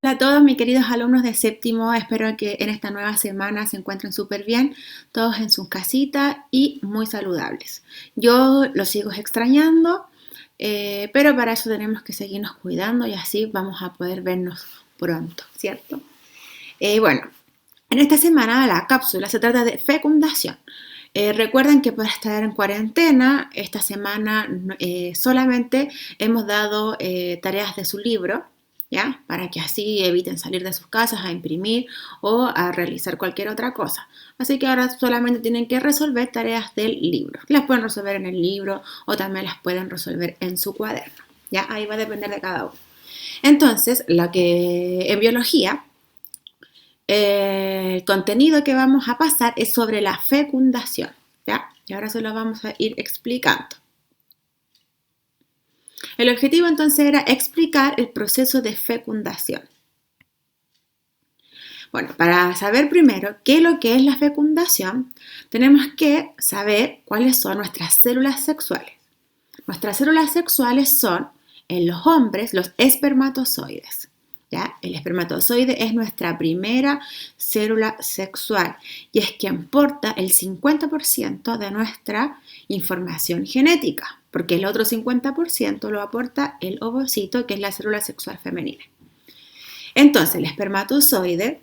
Hola a todos mis queridos alumnos de séptimo, espero que en esta nueva semana se encuentren súper bien, todos en sus casitas y muy saludables. Yo los sigo extrañando, pero para eso tenemos que seguirnos cuidando y así vamos a poder vernos pronto, ¿cierto? Bueno, en esta semana la cápsula se trata de fecundación. Recuerden que por estar en cuarentena, esta semana solamente hemos dado tareas de su libro, ¿ya? Para que así eviten salir de sus casas a imprimir o a realizar cualquier otra cosa. Así que ahora solamente tienen que resolver tareas del libro. Las pueden resolver en el libro o también las pueden resolver en su cuaderno, ¿ya? Ahí va a depender de cada uno. Entonces, lo que en biología el contenido que vamos a pasar es sobre la fecundación, ¿ya? Y ahora se lo vamos a ir explicando. El objetivo entonces era explicar el proceso de fecundación. Bueno, para saber primero qué es lo que es la fecundación, tenemos que saber cuáles son nuestras células sexuales. Nuestras células sexuales son, en los hombres, los espermatozoides. ¿Ya? El espermatozoide es nuestra primera célula sexual y es quien porta el 50% de nuestra información genética, porque el otro 50% lo aporta el ovocito, que es la célula sexual femenina. Entonces, el espermatozoide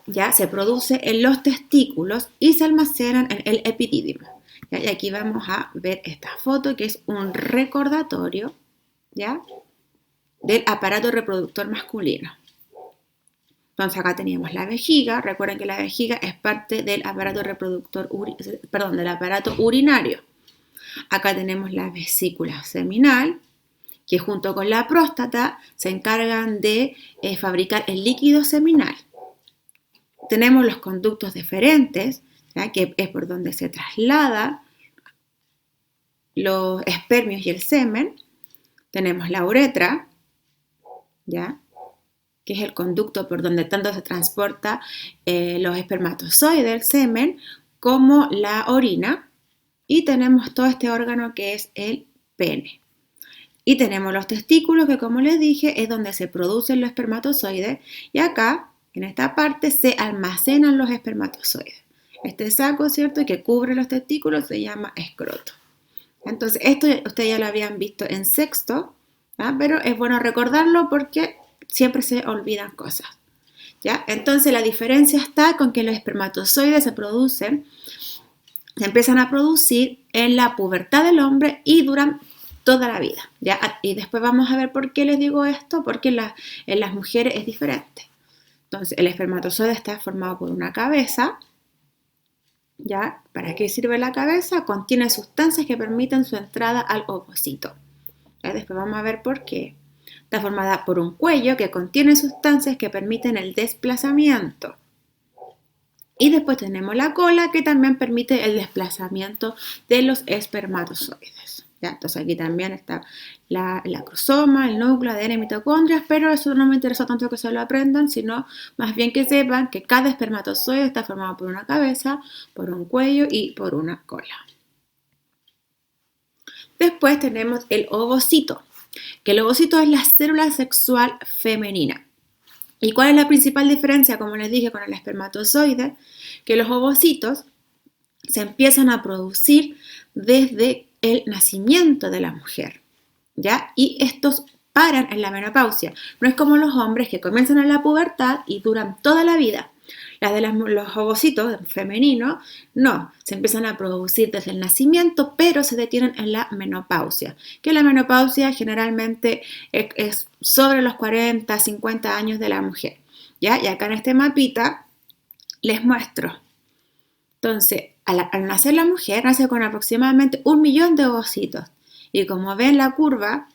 ya se produce en los testículos y se almacenan en el epidídimo. ¿Ya? Y aquí vamos a ver esta foto que es un recordatorio, ¿ya?, del aparato reproductor masculino. Entonces acá teníamos la vejiga. Recuerden que la vejiga es parte del aparato reproductor, del aparato urinario. Acá tenemos la vesícula seminal, que junto con la próstata se encargan de fabricar el líquido seminal. Tenemos los conductos deferentes, ¿ya?, que es por donde se traslada los espermios y el semen. Tenemos la uretra, ¿ya?, que es el conducto por donde tanto se transporta los espermatozoides, el semen, como la orina. Y tenemos todo este órgano que es el pene. Y tenemos los testículos, que como les dije, es donde se producen los espermatozoides. Y acá, en esta parte, se almacenan los espermatozoides. Este saco, ¿cierto?, que cubre los testículos se llama escroto. Entonces, esto ustedes ya lo habían visto en sexto, ¿ya?, pero es bueno recordarlo porque siempre se olvidan cosas, ¿ya? Entonces, la diferencia está con que los espermatozoides se empiezan a producir en la pubertad del hombre y duran toda la vida, ¿ya? Y después vamos a ver por qué les digo esto, porque en las mujeres es diferente. Entonces, el espermatozoide está formado por una cabeza, ¿ya? ¿Para qué sirve la cabeza? Contiene sustancias que permiten su entrada al ovocito. ¿Ya? Después vamos a ver por qué. Está formada por un cuello que contiene sustancias que permiten el desplazamiento. Y después tenemos la cola, que también permite el desplazamiento de los espermatozoides. ¿Ya? Entonces aquí también está la crosoma, el núcleo, ADN, mitocondrias, pero eso no me interesa tanto que se lo aprendan, sino más bien que sepan que cada espermatozoide está formado por una cabeza, por un cuello y por una cola. Después tenemos el ovocito, que el ovocito es la célula sexual femenina. ¿Y cuál es la principal diferencia, como les dije, con el espermatozoide? Que los ovocitos se empiezan a producir desde el nacimiento de la mujer, ¿ya? Y estos paran en la menopausia. No es como los hombres, que comienzan en la pubertad y duran toda la vida. Las de los ovocitos femeninos, no, se empiezan a producir desde el nacimiento, pero se detienen en la menopausia, que la menopausia generalmente es sobre los 40, 50 años de la mujer, ¿ya? Y acá en este mapita les muestro. Entonces, al nacer la mujer, nace con aproximadamente 1 millón de ovocitos. Y como ven, la curva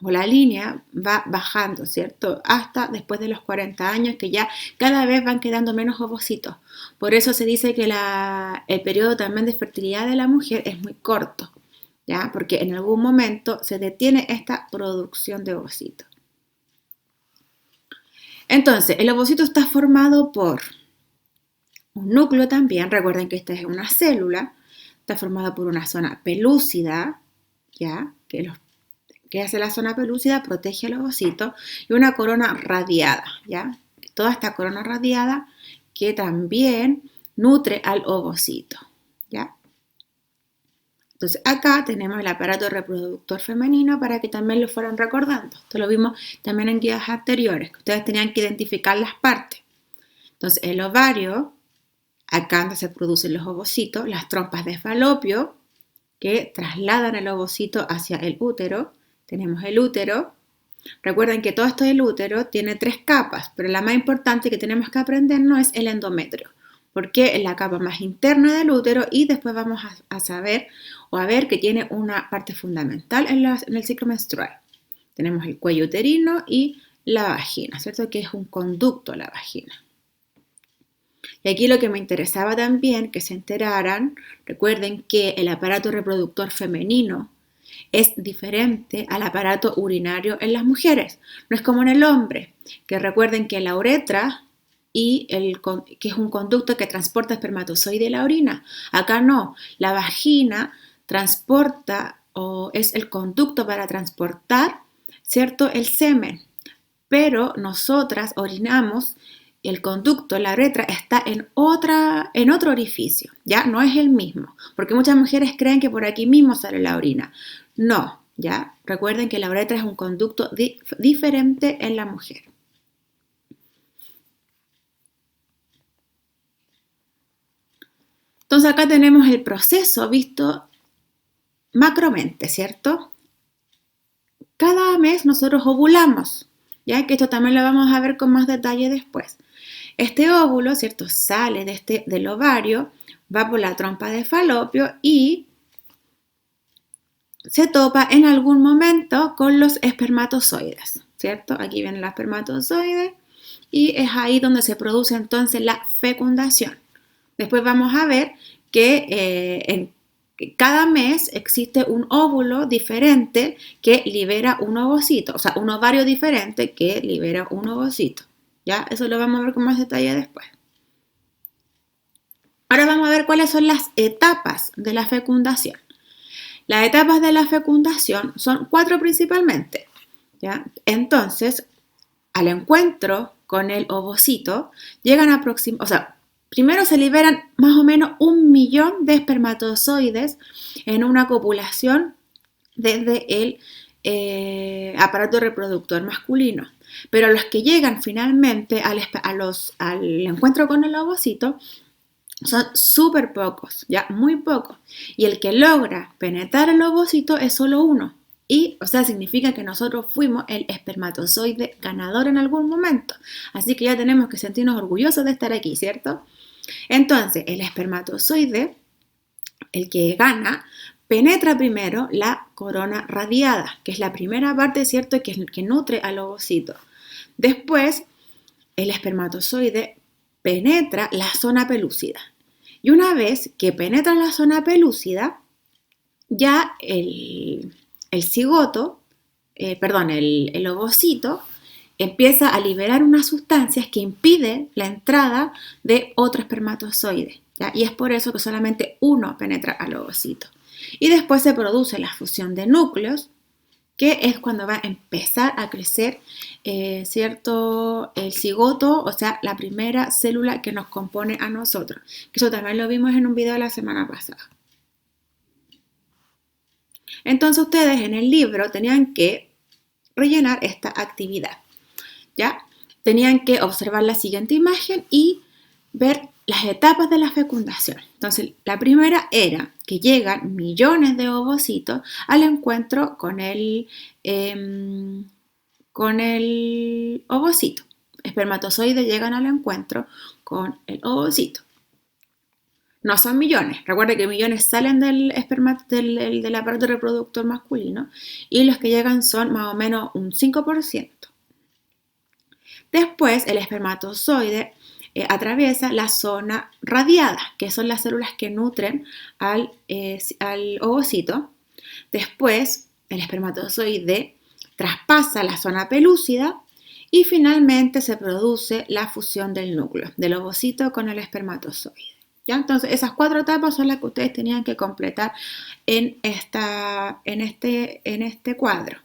o la línea va bajando, ¿cierto?, hasta después de los 40 años, que ya cada vez van quedando menos ovocitos. Por eso se dice que el periodo también de fertilidad de la mujer es muy corto, ¿ya?, porque en algún momento se detiene esta producción de ovocitos. Entonces, el ovocito está formado por un núcleo también. Recuerden que esta es una célula. Está formado por una zona pelúcida, ¿ya?, que que hace la zona pelúcida, protege al ovocito, y una corona radiada, ¿ya? Toda esta corona radiada que también nutre al ovocito, ¿ya? Entonces acá tenemos el aparato reproductor femenino para que también lo fueran recordando. Esto lo vimos también en guías anteriores, que ustedes tenían que identificar las partes. Entonces el ovario, acá donde se producen los ovocitos, las trompas de falopio que trasladan el ovocito hacia el útero. Tenemos el útero. Recuerden que todo esto del útero tiene 3 capas, pero la más importante que tenemos que aprendernos es el endometrio, porque es la capa más interna del útero y después vamos a saber o a ver que tiene una parte fundamental en el ciclo menstrual. Tenemos el cuello uterino y la vagina, ¿cierto? Que es un conducto la vagina. Y aquí lo que me interesaba también que se enteraran, recuerden que el aparato reproductor femenino es diferente al aparato urinario en las mujeres. No es como en el hombre, que recuerden que la uretra que es un conducto que transporta espermatozoide y la orina. Acá no, la vagina transporta o es el conducto para transportar, ¿cierto?, el semen. Pero nosotras orinamos, el conducto, la uretra, está en otro orificio, ¿ya? No es el mismo, porque muchas mujeres creen que por aquí mismo sale la orina. No, ¿ya? Recuerden que la uretra es un conducto diferente en la mujer. Entonces acá tenemos el proceso visto macromente, ¿cierto? Cada mes nosotros ovulamos, ya que esto también lo vamos a ver con más detalle después. Este óvulo, ¿cierto?, sale del ovario, va por la trompa de falopio y se topa en algún momento con los espermatozoides, ¿cierto? Aquí viene el espermatozoide y es ahí donde se produce entonces la fecundación. Después vamos a ver que cada mes existe un óvulo diferente que libera un ovocito, o sea, un ovario diferente que libera un ovocito. ¿Ya? Eso lo vamos a ver con más detalle después. Ahora vamos a ver cuáles son las etapas de la fecundación. Las etapas de la fecundación son 4 principalmente, ¿ya? Entonces, al encuentro con el ovocito, llegan aproximadamente, o sea, primero se liberan más o menos 1.000.000 de espermatozoides en una copulación desde el aparato reproductor masculino. Pero los que llegan finalmente al encuentro con el ovocito son súper pocos, ya muy pocos. Y el que logra penetrar el ovocito es solo uno. Y, o sea, significa que nosotros fuimos el espermatozoide ganador en algún momento. Así que ya tenemos que sentirnos orgullosos de estar aquí, ¿cierto? Entonces, el espermatozoide, el que gana, penetra primero la corona radiada, que es la primera parte, ¿cierto?, que nutre al ovocito. Después, el espermatozoide penetra la zona pelúcida. Y una vez que penetra la zona pelúcida, ya el cigoto, el ovocito, empieza a liberar unas sustancias que impiden la entrada de otro espermatozoide, ¿ya? Y es por eso que solamente uno penetra al ovocito. Y después se produce la fusión de núcleos, que es cuando va a empezar a crecer, ¿cierto?, el cigoto, o sea, la primera célula que nos compone a nosotros. Eso también lo vimos en un video de la semana pasada. Entonces ustedes en el libro tenían que rellenar esta actividad, ¿ya? Tenían que observar la siguiente imagen y ver las etapas de la fecundación. Entonces, la primera era que llegan millones de ovocitos al encuentro con el ovocito. Espermatozoides llegan al encuentro con el ovocito. No son millones. Recuerda que millones salen del aparato reproductor masculino y los que llegan son más o menos un 5%. Después, el espermatozoide atraviesa la zona radiada, que son las células que nutren al ovocito. Después, el espermatozoide traspasa la zona pelúcida y finalmente se produce la fusión del núcleo, del ovocito con el espermatozoide. ¿Ya? Entonces, esas 4 etapas son las que ustedes tenían que completar en este cuadro.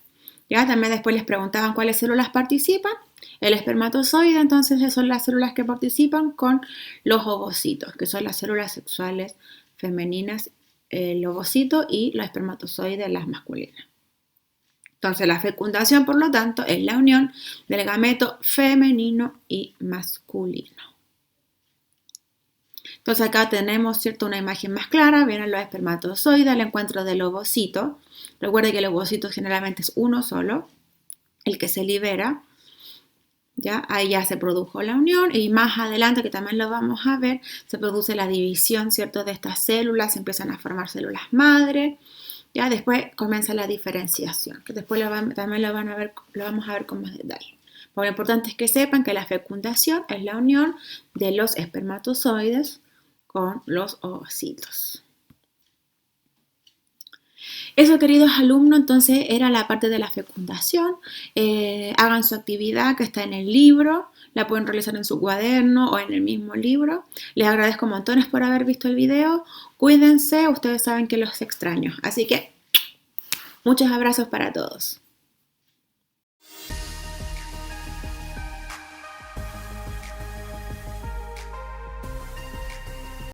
Ya también después les preguntaban cuáles células participan. El espermatozoide, entonces, son las células que participan con los ovocitos, que son las células sexuales femeninas, el ovocito, y los espermatozoides, las masculinas. Entonces, la fecundación, por lo tanto, es la unión del gameto femenino y masculino. Entonces, acá tenemos, ¿cierto?, una imagen más clara. Vienen los espermatozoides, el encuentro del ovocito. Recuerden que el ovocito generalmente es uno solo, el que se libera. ¿Ya? Ahí ya se produjo la unión, y más adelante, que también lo vamos a ver, se produce la división, ¿cierto?, de estas células, se empiezan a formar células madre. Ya después comienza la diferenciación, que después también lo vamos a ver con más detalle. Pero lo importante es que sepan que la fecundación es la unión de los espermatozoides con los ovocitos. Eso, queridos alumnos, entonces era la parte de la fecundación. Hagan su actividad que está en el libro, la pueden realizar en su cuaderno o en el mismo libro. Les agradezco montones por haber visto el video. Cuídense, ustedes saben que los extraño. Así que muchos abrazos para todos.